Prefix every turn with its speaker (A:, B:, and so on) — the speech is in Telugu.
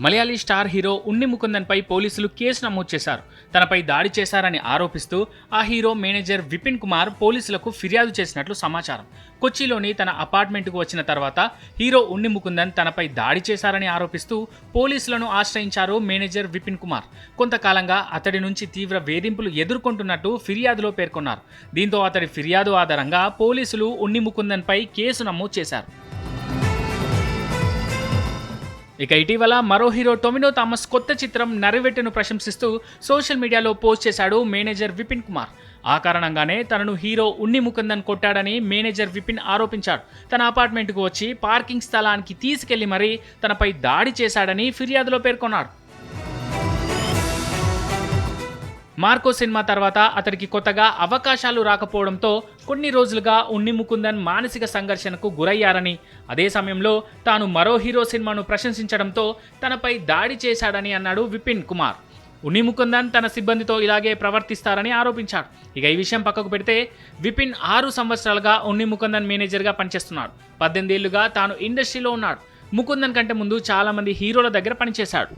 A: మలయాళీ స్టార్ హీరో ఉన్ని ముకుందన్పై పోలీసులు కేసు నమోదు చేశారు. తనపై దాడి చేశారని ఆరోపిస్తూ ఆ హీరో మేనేజర్ విపిన్ కుమార్ పోలీసులకు ఫిర్యాదు చేసినట్లు సమాచారం. కొచ్చిలోని తన అపార్ట్మెంట్కు వచ్చిన తర్వాత హీరో ఉన్ని ముకుందన్ తనపై దాడి చేశారని ఆరోపిస్తూ పోలీసులను ఆశ్రయించారు మేనేజర్ విపిన్ కుమార్. కొంతకాలంగా అతడి నుంచి తీవ్ర వేధింపులు ఎదుర్కొంటున్నట్టు ఫిర్యాదులో పేర్కొన్నారు. దీంతో అతడి ఫిర్యాదు ఆధారంగా పోలీసులు ఉన్ని ముకుందన్పై కేసు నమోదు చేశారు. ఇక ఇటీవల మరో హీరో టొవినో థామస్ కొత్త చిత్రం నరివెట్టును ప్రశంసిస్తూ సోషల్ మీడియాలో పోస్ట్ చేశాడు మేనేజర్ విపిన్ కుమార్. ఆ కారణంగానే తనను హీరో ఉన్ని ముకుందన్ కొట్టాడని మేనేజర్ విపిన్ ఆరోపించాడు. తన అపార్ట్మెంట్కు వచ్చి పార్కింగ్ స్థలానికి తీసుకెళ్లి మరీ తనపై దాడి చేశాడని ఫిర్యాదులో పేర్కొన్నాడు. మార్కో సినిమా తర్వాత అతడికి కొత్తగా అవకాశాలు రాకపోవడంతో కొన్ని రోజులుగా ఉన్ని ముకుందన్ మానసిక సంఘర్షణకు గురయ్యారని, అదే సమయంలో తాను మరో హీరో సినిమాను ప్రశంసించడంతో తనపై దాడి చేశాడని అన్నాడు విపిన్ కుమార్. ఉన్ని ముకుందన్ తన సిబ్బందితో ఇలాగే ప్రవర్తిస్తారని ఆరోపించాడు. ఇక ఈ విషయం పక్కకు పెడితే విపిన్ 6 సంవత్సరాలుగా ఉన్ని ముకుందన్ మేనేజర్గా పనిచేస్తున్నాడు. 18 ఏళ్లుగా తాను ఇండస్ట్రీలో ఉన్నాడు. ముకుందన్ కంటే ముందు చాలామంది హీరోల దగ్గర పనిచేశాడు.